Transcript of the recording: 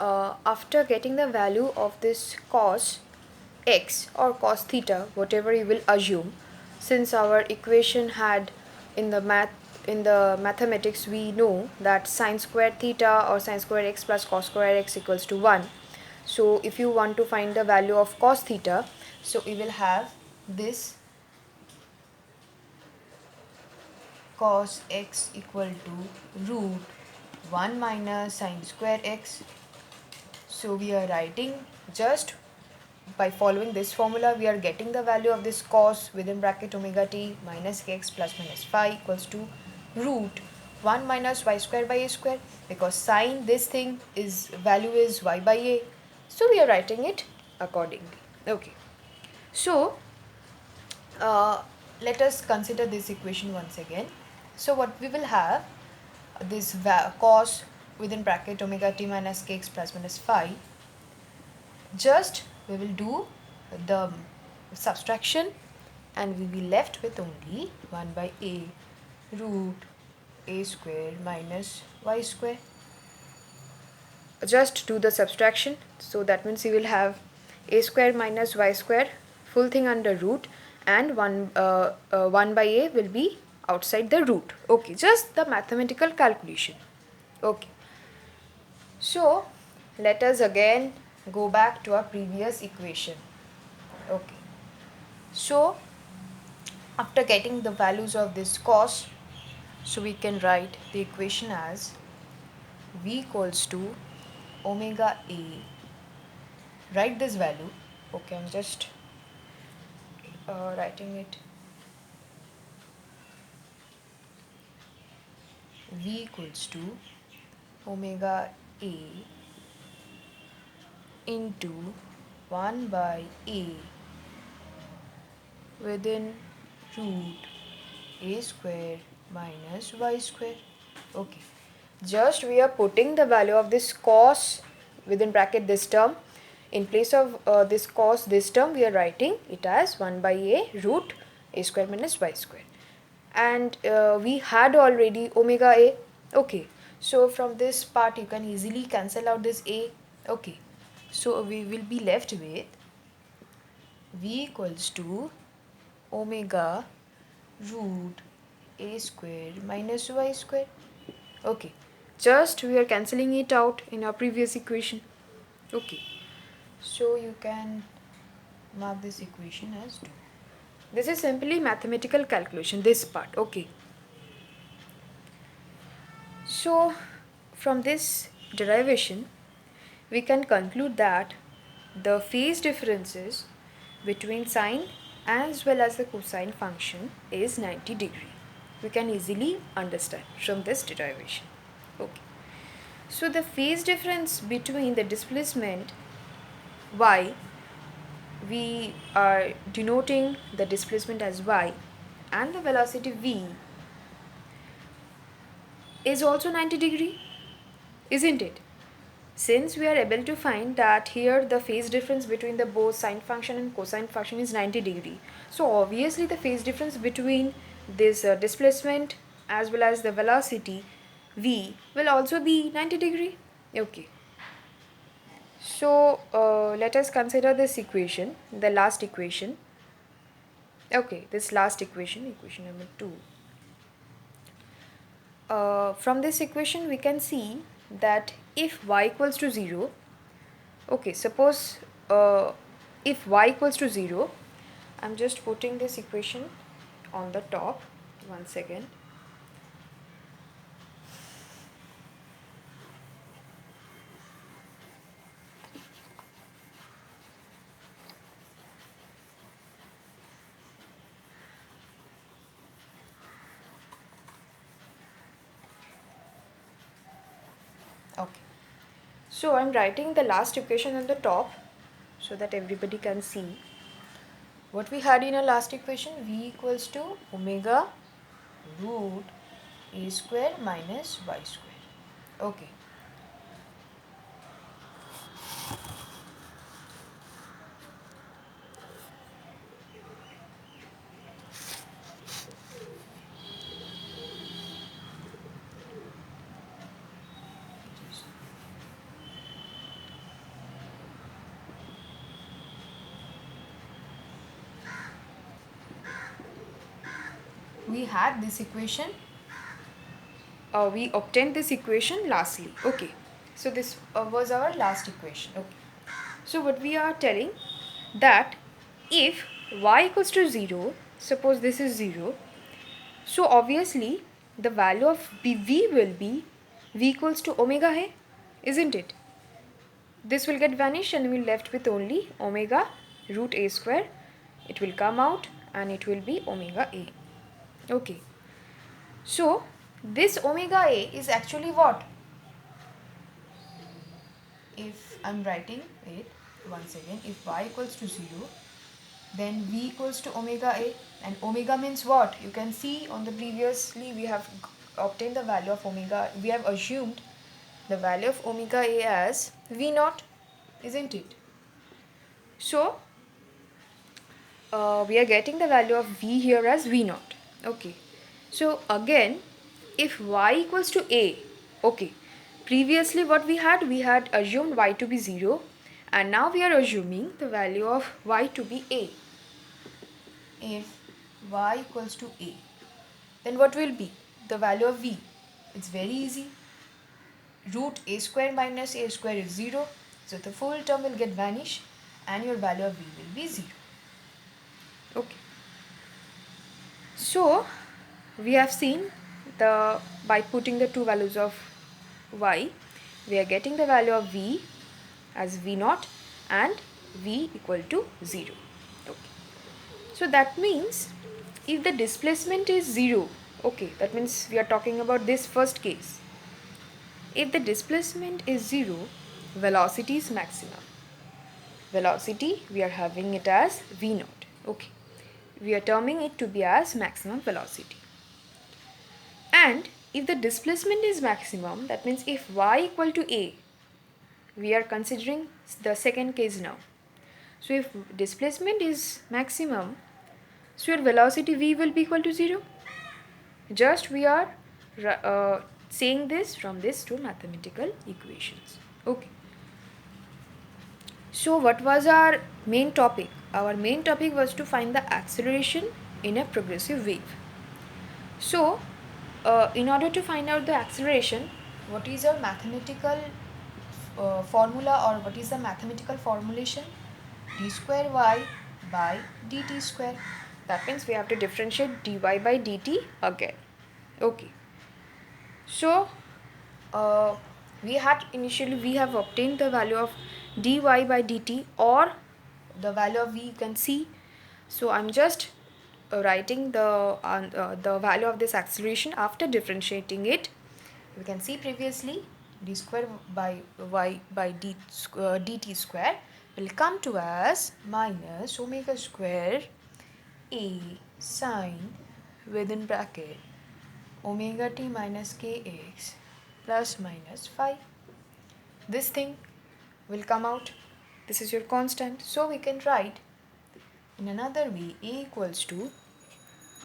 after getting the value of this cos x or cos theta, whatever you will assume, since our equation had in the mathematics, we know that sine square theta or sine square x plus cos square x equals to 1. So if you want to find the value of cos theta, so we will have this cos x equal to root 1 minus sine square x. So we are writing, just by following this formula, we are getting the value of this cos within bracket omega t minus kx plus minus phi equals to root 1 minus y square by a square, because sine this thing is value is y by a. So we are writing it accordingly. Okay. So let us consider this equation once again. So what we will have, this cos within bracket omega t minus kx plus minus phi, just we will do the subtraction and we will be left with only 1 by a root a square minus y square. Just do the subtraction, so that means you will have a square minus y square, full thing under root, and 1 by a will be outside the root. Okay, just the mathematical calculation. Okay, so let us again go back to our previous equation. Okay, so after getting the values of this cos, so we can write the equation as v equals to omega a. Write this value. Okay, I'm just writing it. V equals to omega a into 1 by a within root a square minus y square. Okay, just we are putting the value of this cos within bracket this term. In place of this cos this term, we are writing it as 1 by a root a square minus y square, and we had already omega a. Okay, so from this part you can easily cancel out this a. Okay, so we will be left with v equals to omega root a square minus y square. Okay, just we are cancelling it out in our previous equation. Okay, so you can mark this equation as 2. This is simply mathematical calculation, this part. Okay, so from this derivation we can conclude that the phase differences between sine as well as the cosine function is 90 degree. We can easily understand from this derivation. Okay, so the phase difference between the displacement y, we are denoting the displacement as y, and the velocity v is also 90 degree, isn't it? Since we are able to find that here the phase difference between the both sine function and cosine function is 90 degree, so obviously the phase difference between this displacement as well as the velocity v will also be 90 degree. Okay, so let us consider this equation, the last equation. Okay, this last equation, equation number 2. From this equation we can see that if y equals to 0, okay, suppose if y equals to 0, I'm just putting this equation on the top once again. Okay, so I'm writing the last equation on the top so that everybody can see what we had in our last equation. V equals to omega root a square minus y square. Okay, we had this equation, we obtained this equation lastly. Okay, so this was our last equation. Okay, so what we are telling, that if y equals to 0, suppose this is 0, so obviously the value of v will be v equals to omega hai, isn't it? This will get vanished and we'll left with only omega root a square. It will come out and it will be omega a. Okay, so this omega a is actually what? If I'm writing it once again, if y equals to 0, then v equals to omega a, and omega means what? You can see on the previously we have obtained the value of omega, we have assumed the value of omega a as v naught, isn't it? So we are getting the value of v here as v naught. Okay, so again, if y equals to a, okay, previously what we had assumed y to be 0, and now we are assuming the value of y to be a. If y equals to a, then what will be the value of v? It's very easy. Root a square minus a square is 0, so the full term will get vanished and your value of v will be 0. Okay, so we have seen by putting the two values of y, we are getting the value of v as v naught and v equal to 0. Okay, so that means if the displacement is 0, okay, that means we are talking about this first case. If the displacement is 0, velocity is maximum. Velocity, we are having it as v naught. Okay, we are terming it to be as maximum velocity. And if the displacement is maximum, that means if y equal to a, we are considering the second case now. So if displacement is maximum, so your velocity v will be equal to 0. Just we are saying this from these two mathematical equations. Okay. So what was our main topic? Our main topic was to find the acceleration in a progressive wave. So in order to find out the acceleration, what is our mathematical formula, or what is the mathematical formulation? D square y by dt square. That means we have to differentiate dy by dt again. Okay. So we have obtained the value of dy by dt, or the value of v you can see. So I'm just writing the value of this acceleration after differentiating it. We can see previously d square by y by dt square will come to as minus omega square a sine within bracket omega t minus kx plus minus phi. This thing will come out. This is your constant. So we can write in another way, a equals to